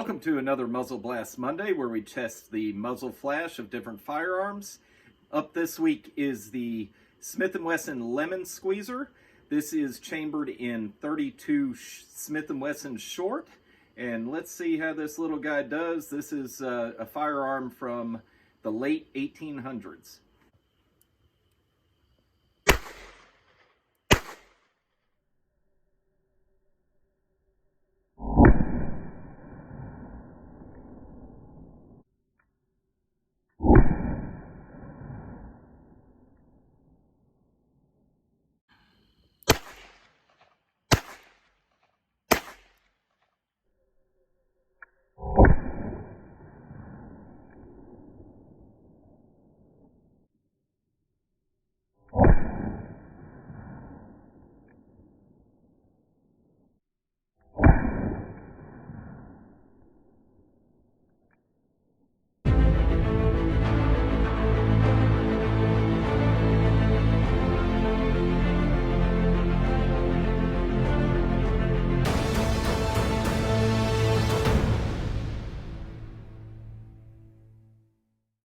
Welcome to another Muzzle Blast Monday where we test the muzzle flash of different firearms. Up this week is the Smith & Wesson Lemon Squeezer. This is chambered in 32 Smith & Wesson short. And let's see how this little guy does. This is a firearm from the late 1800s.